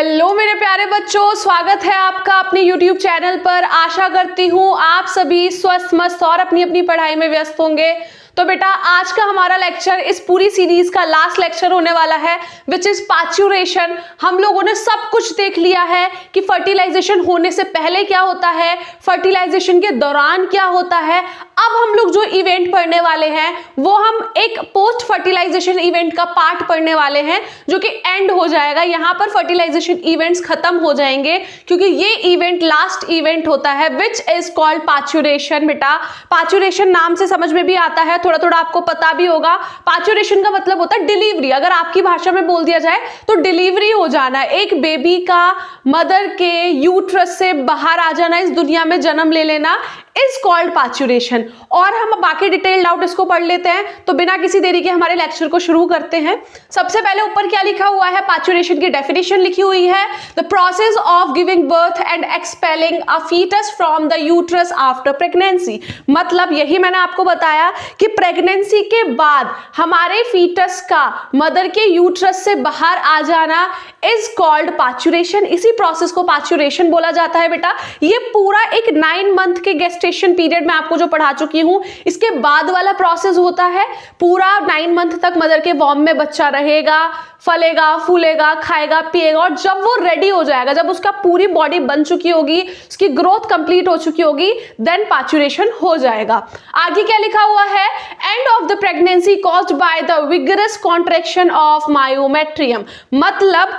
Hello मेरे प्यारे बच्चों, स्वागत है आपका अपने YouTube चैनल पर। आशा करती हूँ आप सभी स्वस्थ मस्त और अपनी अपनी पढ़ाई में व्यस्त होंगे। तो बेटा आज का हमारा लेक्चर इस पूरी सीरीज का लास्ट लेक्चर होने वाला है, विच इज पार्चुरेशन। हम लोगों ने सब कुछ देख लिया है कि फर्टिलाइजेशन होने से पहले क्या होता है, फर्टिलाइजेशन के दौरान क्या होता है। अब हम लोग जो इवेंट पढ़ने वाले हैं वो हम एक पोस्ट फर्टिलाइजेशन इवेंट का पार्ट पढ़ने वाले हैं, जो कि एंड हो जाएगा। यहाँ पर फर्टिलाइजेशन इवेंट्स खत्म हो जाएंगे क्योंकि ये इवेंट लास्ट इवेंट होता है, विच इज कॉल्ड पार्चुरेशन। बेटा पार्चुरेशन नाम से समझ में भी आता है, थोड़ा थोड़ा आपको पता भी होगा। पार्चुरेशन का मतलब होता है डिलीवरी। अगर आपकी भाषा में बोल दिया जाए तो डिलीवरी हो जाना, एक बेबी का मदर के यूट्रस से बाहर आ जाना, इस दुनिया में जन्म ले लेना, इज कॉल्ड पार्चुरेशन। और हम बाकी डिटेल्ड आउट इसको पढ़ लेते हैं। तो बिना किसी देरी के हमारे लेक्चर को शुरू करते हैं। सबसे पहले ऊपर क्या लिखा हुआ है, पार्चुरेशन की डेफिनेशन लिखी हुई है, the process of giving birth and expelling a foetus from the uterus after pregnancy. मतलब यही मैंने आपको बताया कि प्रेगनेंसी के बाद हमारे फीटस का मदर के यूट्रस से बाहर आ जाना इज कॉल्ड पार्चुरेशन। इसी प्रोसेस को पार्चुरेशन बोला जाता है। बेटा ये पूरा एक 9 मंथ के गेस्टेशन पीरियड में आपको जो पढ़ा चुकी हूं, इसके बाद वाला प्रोसेस होता है। पूरा 9 मंथ तक मदर के वॉर्म में बच्चा रहेगा, फलेगा, फूलेगा, खाएगा, पिएगा, और जब वो रेडी हो जाएगा, जब उसका पूरी बॉडी बन चुकी होगी, उसकी ग्रोथ कंप्लीट हो चुकी होगी, देन पार्चुरेशन हो जाएगा। आगे क्या लिखा हुआ है, end of the pregnancy caused by the vigorous contraction of myometrium. मतलब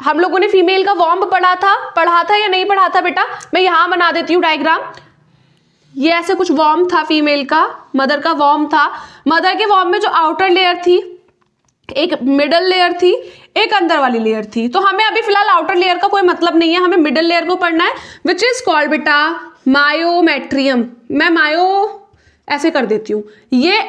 हम लोगों ने फीमेल का वॉर्म पढ़ा था या नहीं पढ़ा था बेटा? मैं यहां बना देती हूं डायग्राम। ये ऐसे कुछ वॉर्म था फीमेल का, मदर का वॉर्म था। मदर के वॉर्म में जो आउटर लेयर थी, एक मिडल लेयर थी, एक अंदर वाली लेयर थी। तो हमें अभी फिलहाल आउटर लेयर का कोई मतलब नहीं है, हमें मिडल लेयर को पढ़ना है, विच इज कॉल्ड बेटा मायोमेट्रियम। मैं मायो ऐसे कर देती हूँ, ये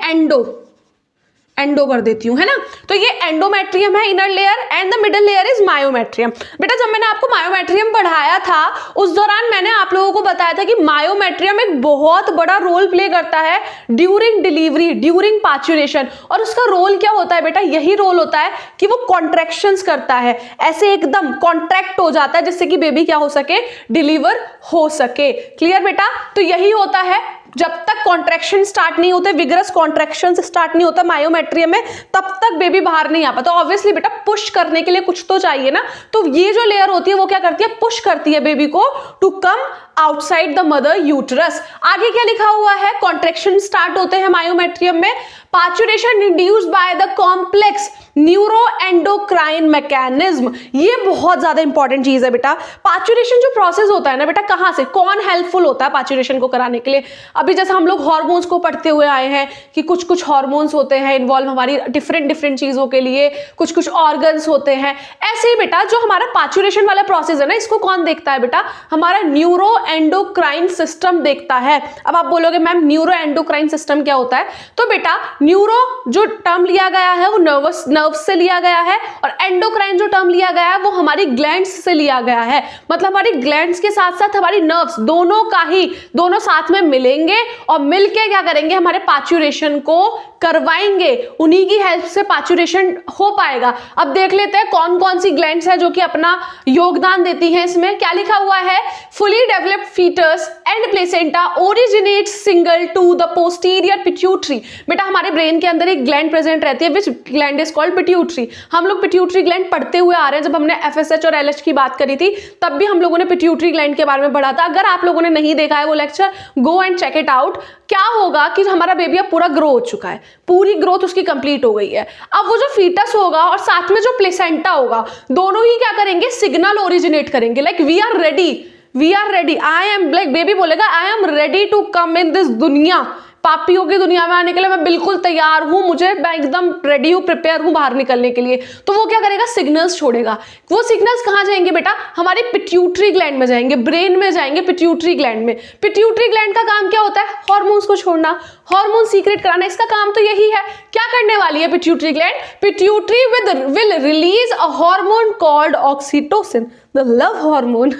एंडो कर देती हूँ, है ना। तो ये एंडोमेट्रियम है inner layer, and the middle layer is myometrium. बेटा जब मैंने आपको मायोमेट्रियम पढ़ाया था उस दौरान मैंने आप लोगों को बताया था कि मायोमेट्रियम एक बहुत बड़ा रोल प्ले करता है ड्यूरिंग डिलीवरी, ड्यूरिंग पार्चुरेशन। और उसका रोल क्या होता है बेटा? यही रोल होता है कि वो कॉन्ट्रैक्शंस करता है, ऐसे एकदम कॉन्ट्रैक्ट हो जाता है जिससे कि बेबी क्या हो सके, डिलीवर हो सके। क्लियर बेटा? तो यही होता है, जब तक कॉन्ट्रैक्शन स्टार्ट नहीं होते, विगरस कॉन्ट्रैक्शन स्टार्ट नहीं होता मायोमेट्रियम में, तब तक बेबी बाहर नहीं आ पाता। तो ऑब्वियसली बेटा पुश करने के लिए कुछ तो चाहिए ना। तो ये जो लेयर होती है वो क्या करती है, पुश करती है बेबी को to come outside the mother uterus. आगे क्या लिखा हुआ है, कॉन्ट्रैक्शन स्टार्ट होते हैं मायोमेट्रियम में। Parturition induced by the complex neuroendocrine mechanism. ये बहुत ज्यादा इंपॉर्टेंट चीज है बेटा। पार्चुरेशन जो प्रोसेस होता है ना बेटा, कहां से, कौन हेल्पफुल होता है पार्चुरेशन को कराने के लिए? अभी जैसे हम लोग हार्मोन्स को पढ़ते हुए आए हैं कि कुछ कुछ हार्मोन्स होते हैं इन्वॉल्व हमारी डिफरेंट चीजों के लिए, कुछ कुछ ऑर्गन्स होते हैं। ऐसे ही बेटा जो हमारा पार्चुरेशन वाला प्रोसेस है ना, इसको कौन देखता है बेटा? हमारा न्यूरोएंडोक्राइन सिस्टम देखता है। अब आप बोलोगे मैम न्यूरोएंडोक्राइन सिस्टम क्या होता है? तो बेटा न्यूरो जो टर्म लिया गया है वो नर्व्स से लिया गया है, और एंडोक्राइन जो टर्म लिया गया है वो हमारी ग्लैंड्स से लिया गया है। मतलब हमारी ग्लैंड्स के साथ साथ हमारी नर्व्स दोनों साथ में मिलेंगे और मिलके क्या करेंगे, हमारे पार्चुरेशन को करवाएंगे। उन्हीं की हेल्प से पार्चुरेशन हो पाएगा। अब देख लेते हैं कौन कौन सी ग्लैंड्स है जो कि अपना योगदान देती हैं इसमें। क्या लिखा हुआ है, fully developed foetus and placenta originate signal to the posterior pituitary. बेटा हमारे ब्रेन के अंदर एक ग्लैंड प्रेजेंट रहती है, विच ग्लैंड इज कॉल्ड पिट्यूटरी। हम लोग पिट्यूटरी ग्लैंड पढ़ते हुए आ रहे हैं। जब हमने एफएसएच और एलएच की बात करी थी तब भी हम लोगों ने पिट्यूटरी ग्लैंड के बारे में पढ़ा था। अगर आप लोगों ने नहीं देखा है वो lecture, go and check it out. क्या होगा कि हमारा बेबी अब पूरा ग्रो हो चुका है, पूरी ग्रोथ उसकी कंप्लीट हो गई है। अब वो जो फीटस होगा और साथ में जो प्लेसेंटा होगा, दोनों ही क्या करेंगे, सिग्नल ओरिजिनेट करेंगे, like we are ready, I am, like baby बोलेगा I am ready to come in this दुनिया। पापियों की दुनिया में आने के लिए मैं बिल्कुल तैयार हूं, मैं एकदम रेडी हूं, प्रिपेयर हूं बाहर निकलने के लिए। तो वो क्या करेगा, सिग्नल्स छोड़ेगा। वो सिग्नल्स कहां जाएंगे बेटा? हमारे पिट्यूटरी ग्लैंड में जाएंगे, ब्रेन में जाएंगे, पिट्यूटरी ग्लैंड में। पिट्यूटरी ग्लैंड का काम क्या होता है? हार्मोन्स को छोड़ना, हार्मोन सीक्रेट कराना, इसका काम तो यही है। क्या करने वाली है pituitary gland? Pituitary will release a hormone called oxytocin, the love hormone.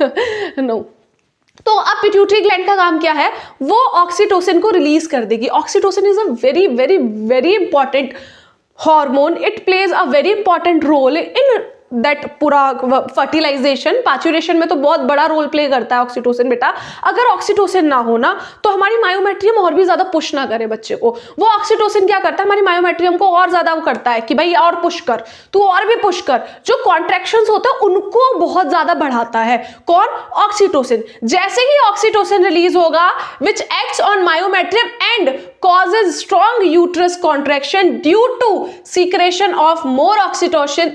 No, तो अब पिट्यूटरी ग्लैंड का काम क्या है, वो ऑक्सीटोसिन को रिलीज कर देगी। Oxytocin is a very important hormone, it plays a very important role in that पूरा फर्टिलाइजेशन, पार्चुरेशन में तो बहुत बड़ा रोल प्ले करता है ऑक्सीटोसिन बेटा। अगर ऑक्सीटोसिन ना हो ना तो हमारी मायोमेट्रियम और भी ज्यादा पुश ना करे बच्चे को। वो ऑक्सीटोसिन क्या करता है, हमारी मायोमेट्रियम को और ज्यादा वो करता है कि भाई और पुश कर, तू और भी पुश कर। जो कॉन्ट्रैक्शंस होते हैं उनको बहुत ज्यादा बढ़ाता है कौन, ऑक्सीटोसिन। जैसे ही ऑक्सीटोसिन रिलीज होगा which acts on myometrium and causes strong uterus contraction due to secretion of more oxytocin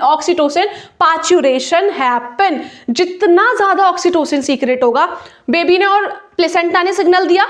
parturition happen। जितना ज्यादा ऑक्सीटोसिन सीक्रेट होगा, बेबी ने और प्लेसेंटा ने सिग्नल दिया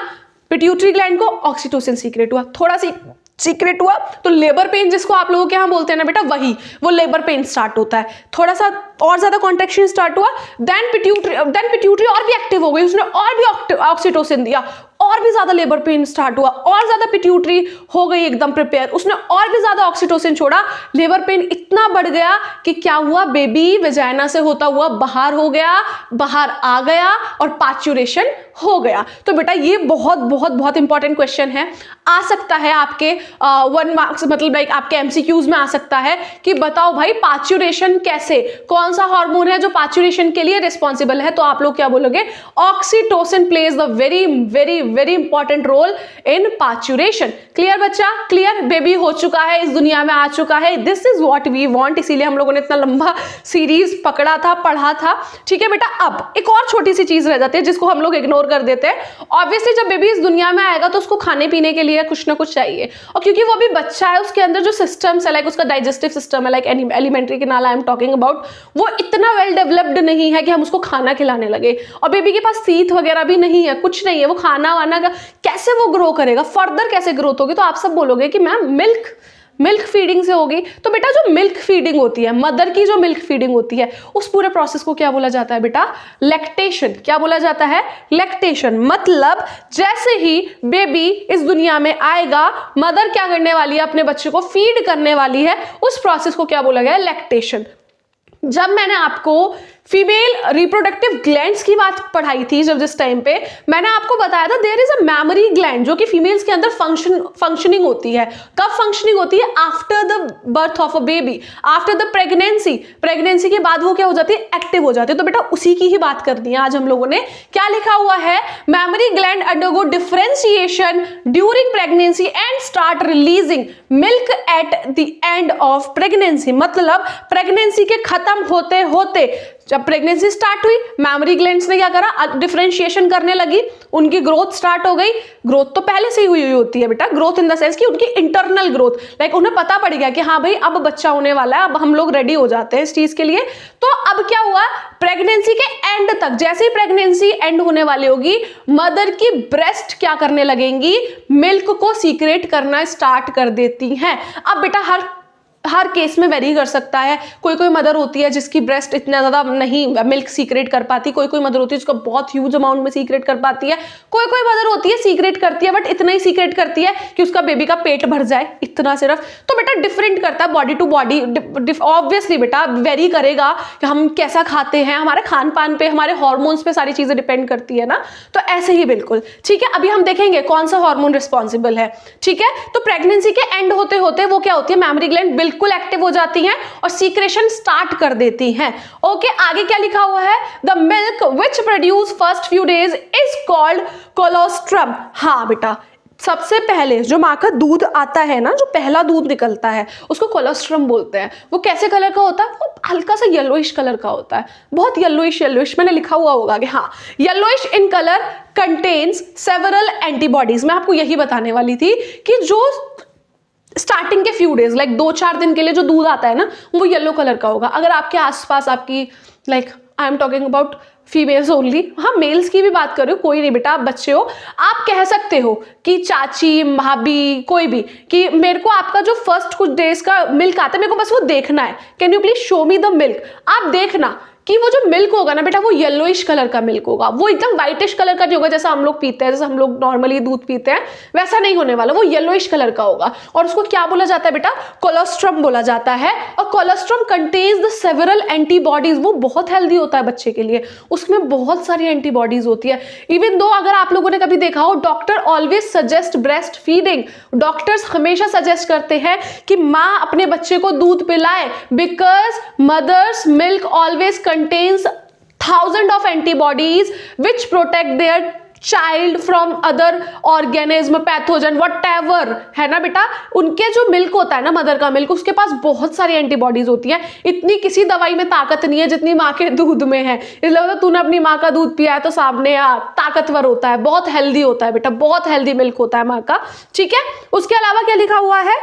पिट्यूटरी ग्लैंड को, ऑक्सीटोसिन सीक्रेट हुआ, थोड़ा सी सीक्रेट हुआ तो लेबर पेन जिसको आप लोगों के यहाँ बोलते हैं ना बेटा, वही वो लेबर पेन स्टार्ट होता है। थोड़ा सा और ज्यादा कॉन्ट्रैक्शन स्टार्ट हुआ, देन पिट्यूटरी और भी एक्टिव हो गई, उसने और भी ऑक्सीटोसिन दिया, और भी ज्यादा लेबर पेन स्टार्ट हुआ, और ज्यादा पिट्यूटरी हो गई एकदम प्रिपेयर, उसने और भी ज्यादा ऑक्सीटोसिन छोड़ा, लेबर पेन इतना बढ़ गया कि क्या हुआ, बेबी वेजाइना से होता हुआ बाहर हो गया, बाहर आ गया और पार्चुरेशन हो गया। तो बेटा ये बहुत बहुत बहुत इंपॉर्टेंट क्वेश्चन है, आ सकता है आपके 1 मार्क्स, मतलब लाइक आपके एमसीक्यूज में आ सकता है कि बताओ भाई पार्चुरेशन कैसे, कौन सा हार्मोन है जो पार्चुरेशन के लिए रिस्पॉन्सिबल है। तो आप लोग क्या बोलोगे, oxytocin plays the very very very important role in parturition. Clear बच्चा, क्लियर, बेबी हो चुका है, इस दुनिया में आ चुका है, this is what we want, इसीलिए हम लोगों ने इतना लंबा सीरीज पकड़ा था, पढ़ा था। ठीक है बेटा, अब एक और छोटी सी चीज रह जाती है जिसको हम लोग इग्नोर कर देते हैं। ऑब्वियसली जब बेबी इस दुनिया में आएगा तो उसको खाने पीने के लिए कुछ ना कुछ चाहिए, और क्योंकि वो अभी बच्चा है उसके अंदर जो सिस्टम्स है, लाइक उसका डाइजेस्टिव सिस्टम है, like alimentary canal I am talking about, वो इतना वेल डेवलप्ड नहीं है कि हम उसको खाना खिलाने लगे। और बेबी के पास टीथ वगैरह भी नहीं है, कुछ नहीं है, वो खाना वाना का कैसे वो ग्रो करेगा, फर्दर कैसे ग्रोथ होगी। तो आप सब बोलोगे कि मैम मिल्क फीडिंग से होगी। तो बेटा जो मिल्क फीडिंग होती है, मदर की जो मिल्क फीडिंग होती है, उस पूरे प्रोसेस को क्या बोला जाता है बेटा, लैक्टेशन। क्या बोला जाता है, लैक्टेशन। मतलब जैसे ही बेबी इस दुनिया में आएगा, मदर क्या करने वाली है, अपने बच्चे को फीड करने वाली है, उस प्रोसेस को क्या बोला गया है, लैक्टेशन। जब मैंने आपको फीमेल रिप्रोडक्टिव ग्लैंड्स की बात पढ़ाई थी, जब जिस टाइम पे मैंने आपको बताया था there is a mammary gland जो कि फीमेल्स के अंदर फंक्शनिंग होती है। कब फंक्शनिंग होती है, after the birth of a baby, after the pregnancy के बाद वो क्या हो जाती है, एक्टिव हो जाती है। तो बेटा उसी की ही बात करनी है आज हम लोगों ने। क्या लिखा हुआ है, mammary gland undergo differentiation during pregnancy and start releasing milk at the end of pregnancy. मतलब प्रेगनेंसी के खत्म होते होते जब प्रेगनेंसी स्टार्ट हुई, मैमरी ग्लैंड्स ने क्या करा, डिफरेंशिएशन करने लगी, उनकी ग्रोथ स्टार्ट हो गई। ग्रोथ तो पहले से ही हुई होती है बेटा, ग्रोथ इन द सेंस कि उनकी इंटरनल ग्रोथ, लाइक उन्हें पता पड़ गया कि हाँ भाई अब बच्चा होने वाला है, अब हम लोग रेडी हो जाते हैं इस चीज के लिए। तो अब क्या हुआ, प्रेगनेंसी के एंड तक, जैसे ही प्रेगनेंसी एंड होने वाली होगी, मदर की ब्रेस्ट क्या करने लगेंगी, मिल्क को सीक्रेट करना स्टार्ट कर देती हैं। अब बेटा हर केस में वेरी कर सकता है। कोई मदर होती है जिसकी ब्रेस्ट इतना ज़्यादा नहीं मिल्क सीक्रेट कर पाती, कोई मदर होती है जिसको बहुत ह्यूज अमाउंट में सीक्रेट कर पाती है, कोई मदर होती है सीक्रेट करती है बट इतना ही सीक्रेट करती है कि उसका बेबी का पेट भर जाए, इतना सिर्फ। तो बेटा डिफरेंट करता है बॉडी टू बॉडी, ऑब्वियसली बेटा वेरी करेगा कि हम कैसा खाते हैं, हमारे खान पान पे, हमारे हॉर्मोन्स पे सारी चीज़ें डिपेंड करती है ना। तो ऐसे ही बिल्कुल ठीक है। अभी हम देखेंगे कौन सा हार्मोन रिस्पॉन्सिबल है। ठीक है, तो प्रेगनेंसी के एंड होते होते वो क्या होती है, मैमरी ग्लैंड बिल्कुल एक्टिव हो जाती हैं और सीक्रेशन स्टार्ट कर देती हैं। ओके, आगे क्या लिखा हुआ है, the milk which produce first few days is called colostrum. हाँ बेटा, सबसे पहले जो माँ का दूध आता है ना, जो पहला दूध निकलता है, उसको कोलोस्ट्रम बोलते हैं। वो कैसे कलर का होता है, वो हल्का सा येलोइश कलर का होता है, बहुत येलोइश, मैंने लिखा हुआ होगा कि हाँ yellowish in colour, contains several antibodies. मैं आपको यही बताने वाली थी कि जो स्टार्टिंग के फ्यू डेज, लाइक 2-4 दिन के लिए जो दूध आता है ना, वो येलो कलर का होगा। अगर आपके आसपास आपकी, like I am talking about females only, हाँ मेल्स की भी बात कर रही हूँ, कोई नहीं बेटा, आप बच्चे हो, आप कह सकते हो कि चाची, भाभी, कोई भी, कि मेरे को आपका जो फर्स्ट कुछ डेज का मिल्क आता है, मेरे को बस वो देखना है, can you please show me the milk. आप देखना कि वो जो मिल्क होगा ना बेटा वो येलोइश कलर का मिल्क होगा, वो एकदम व्हाइटिश कलर का नहीं होगा जैसा हम लोग पीते हैं, जैसे हम लोग नॉर्मली दूध पीते हैं वैसा नहीं होने वाला, वो येलोइश कलर का होगा। और उसको क्या बोला जाता है बेटा? कोलेस्ट्रम बोला जाता है। और colostrum contains the several antibodies, वो बहुत हेल्दी होता है बच्चे के लिए, उसमें बहुत सारी एंटीबॉडीज होती है। इवन दो अगर आप लोगों ने कभी देखा हो, doctor always suggest breast feeding, doctors हमेशा सजेस्ट करते हैं कि माँ अपने बच्चे को दूध पिलाए, because mother's milk always contains thousand of antibodies which protect their child from other organism, pathogen, whatever, है ना बेटा। उनके जो मिल्क होता है ना, मदर का मिल्क, उसके पास बहुत सारी एंटीबॉडीज होती है। इतनी किसी दवाई में ताकत नहीं है जितनी माँ के दूध में है। इसलिए तूने अपनी माँ का दूध पिया है तो सामने ताकतवर होता है, बहुत हेल्दी होता है बेटा, बहुत हेल्दी मिल्क होता है माँ का, ठीक है। उसके अलावा क्या लिखा हुआ है?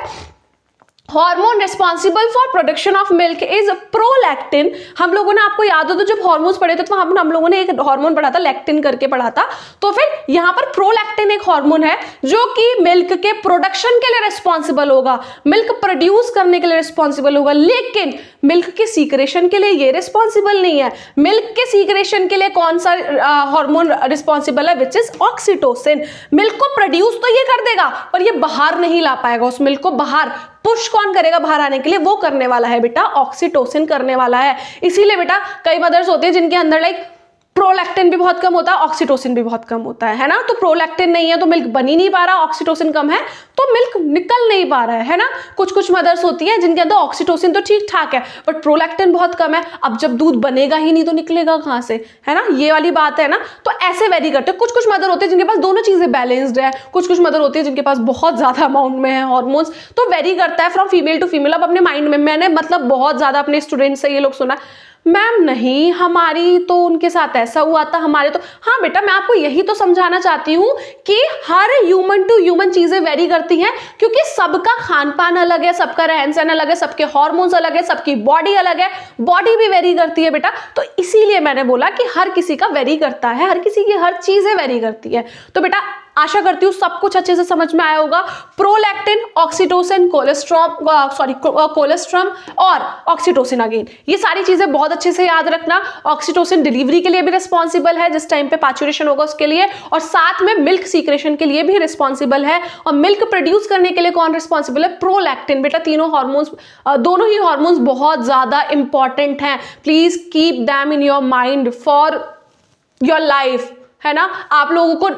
Hormone responsible for production of milk is prolactin. हम लोगों ने, आपको याद हो तो जब हार्मोन्स पढ़े थे तो हम लोगों ने एक हार्मोन पढ़ा था, लैक्टिन करके पढ़ा था। तो फिर यहाँ पर प्रोलैक्टिन एक हार्मोन है जो कि मिल्क के प्रोडक्शन के लिए रिस्पॉन्सिबल होगा, मिल्क प्रोड्यूस करने के लिए रिस्पॉन्सिबल होगा, लेकिन मिल्क के सीक्रेशन के लिए ये रिस्पॉन्सिबल नहीं है। मिल्क के सीक्रेशन के लिए कौन सा हार्मोन रिस्पॉन्सिबल है? Which is oxytocin. मिल्क को प्रोड्यूस तो ये कर देगा पर ये बाहर नहीं ला पाएगा, उस मिल्क को बाहर पुश कौन करेगा बाहर आने के लिए? वो करने वाला है बेटा ऑक्सीटोसिन करने वाला है। इसीलिए बेटा कई मदर्स होते हैं जिनके अंदर लाइक प्रोलैक्टिन भी बहुत कम होता है, ऑक्सीटोसिन भी बहुत कम होता है ना। तो प्रोलैक्टिन नहीं है तो मिल्क बन ही नहीं पा रहा, ऑक्सीटोसिन कम है तो मिल्क निकल नहीं पा रहा है ना। कुछ मदर्स होती हैं जिनके अंदर ऑक्सीटोसिन तो ठीक ठाक है बट प्रोलैक्टिन बहुत कम है। अब जब दूध बनेगा ही नहीं तो निकलेगा कहाँ से, है ना, ये वाली बात है ना। तो ऐसे वेरी करते हैं। कुछ मदर होते हैं जिनके पास दोनों चीजें बैलेंस्ड है, कुछ मदर होती है जिनके पास बहुत ज्यादा अमाउंट में है हार्मोन्स। तो वेरी करता है फ्रॉम फीमेल टू फीमेल। अब अपने माइंड में मैंने मतलब बहुत ज्यादा अपने स्टूडेंट से ये लोग सुना, मैम नहीं हमारी तो उनके साथ ऐसा हुआ था, हमारे तो। हाँ बेटा मैं आपको यही तो समझाना चाहती हूँ कि हर ह्यूमन टू ह्यूमन चीजें वेरी करती हैं, क्योंकि सबका खान पान अलग है, सबका रहन सहन अलग है, सबके हार्मोन्स अलग है, सबकी बॉडी अलग है, बॉडी भी वेरी करती है बेटा। तो इसीलिए मैंने बोला कि हर किसी का वेरी करता है, हर किसी की हर चीजें वेरी करती है। तो बेटा आशा करती हूँ सब कुछ अच्छे से समझ में आया होगा। प्रोलैक्टिन, ऑक्सीटोसिन, कोलेस्ट्रम और ऑक्सीटोसिन अगेन, ये सारी चीजें बहुत अच्छे से याद रखना। ऑक्सीटोसिन डिलीवरी के लिए भी रिस्पॉन्सिबल है जिस टाइम पे पैचुरेशन होगा उसके लिए, और साथ में मिल्क सीक्रेशन के लिए भी रिस्पॉन्सिबल है। और मिल्क प्रोड्यूस करने के लिए कौन रिस्पॉन्सिबल है? प्रोलैक्टिन। बेटा तीनों हार्मोन्स, दोनों ही हार्मोन्स बहुत ज्यादा इंपॉर्टेंट हैं। Please keep them in your mind for your life, है ना। आप लोगों को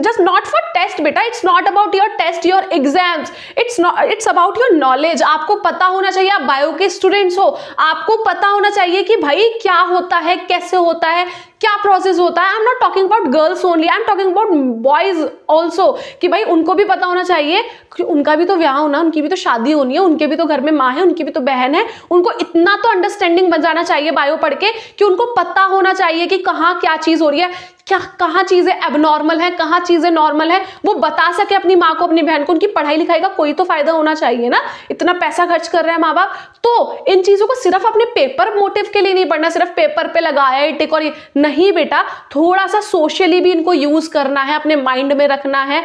जस्ट नॉट फॉर टेस्ट बेटा, it's not about your test, your exams, it's about your knowledge. आपको पता होना चाहिए, आप बायो के स्टूडेंट्स हो, आपको पता होना चाहिए कि भाई क्या होता है, कैसे होता है, क्या प्रोसेस होता है। I am not talking about girls only, I am talking about boys also, कि भाई उनको भी पता होना चाहिए कि उनका भी तो ब्याह होना, उनकी भी तो शादी होनी है, उनके भी तो घर में माँ है, उनकी भी तो बहन है। उनको इतना तो अंडरस्टैंडिंग बन जाना चाहिए बायो पढ़ के कि उनको पता होना चाहिए कि कहाँ क्या चीज हो रही है, क्या कहाँ चीजें एबनॉर्मल है, कहाँ चीजें नॉर्मल है। वो बता सके अपनी माँ को, अपनी बहन को। उनकी पढ़ाई लिखाई का कोई तो फायदा होना चाहिए ना, इतना पैसा खर्च कर रहे हैं माँ बाप। तो इन चीजों को सिर्फ अपने पेपर मोटिव के लिए नहीं पढ़ना, सिर्फ पेपर पे लगाया टिक और ये नहीं बेटा, थोड़ा सा सोशली भी इनको यूज करना है, अपने माइंड में रखना है।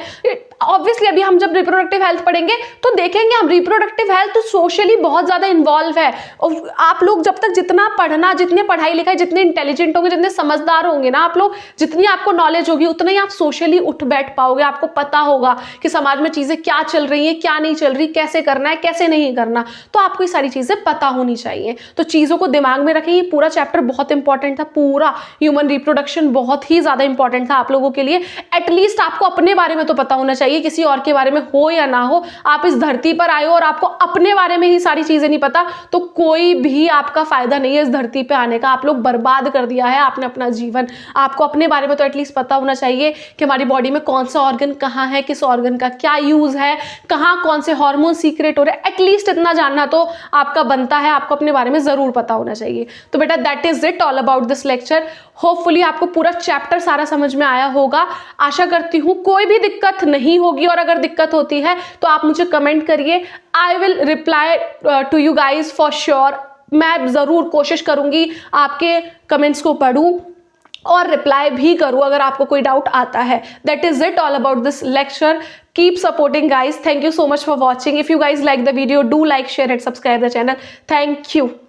ऑब्वियसली अभी हम जब रिप्रोडक्टिव हेल्थ पढ़ेंगे तो देखेंगे हम रिप्रोडक्टिव हेल्थ सोशली बहुत ज्यादा इन्वॉल्व है। और आप लोग जब तक जितना पढ़ना, जितने पढ़ाई लिखाई, जितने इंटेलिजेंट होंगे, जितने समझदार होंगे ना आप लोग, जितनी आपको नॉलेज होगी उतना ही आप सोशली उठ बैठ पाओगे। आपको पता होगा कि समाज में चीजें क्या चल रही है, क्या नहीं चल रही, कैसे करना है, कैसे नहीं करना। तो आपको ये सारी चीजें पता होनी चाहिए। तो चीजों को दिमाग में रखें। ये पूरा चैप्टर बहुत इंपॉर्टेंट था, पूरा ह्यूमन रिप्रोडक्शन बहुत ही ज्यादा इंपॉर्टेंट था आप लोगों के लिए। एटलीस्ट आपको अपने बारे में तो पता होना चाहिए, किसी और के बारे में हो या ना हो। आप इस धरती पर आए हो और आपको अपने बारे में ही सारी चीजें नहीं पता तो कोई भी आपका फायदा नहीं है इस धरती पे आने का। आप लोग बर्बाद कर दिया है आपने अपना जीवन। आपको अपने बारे में तो एटलीस्ट पता होना चाहिए कि हमारी बॉडी में कौन सा ऑर्गन कहाँ है, किस ऑर्गन का क्या यूज है, कहाँ कौन से हार्मोन सीक्रेट हो रहे हैं। एटलीस्ट इतना जानना तो आपका बनता है, आपको अपने बारे में जरूर पता होना चाहिए। तो बेटा that is it all about this lecture. Hopefully आपको पूरा चैप्टर सारा समझ में आया होगा। आशा करती हूँ कोई भी दिक्कत नहीं होगी, और अगर दिक्कत होती है तो आप मुझे कमेंट करिए। I will reply to you guys for sure. मैं ज़रूर कोशिश करूँगी आपके कमेंट्स को पढूं और रिप्लाई भी करूँ अगर आपको कोई डाउट आता है। That is it all about this lecture. Keep supporting guys. Thank you so much for watching. If you guys like the video, do like, share and subscribe the channel. Thank you.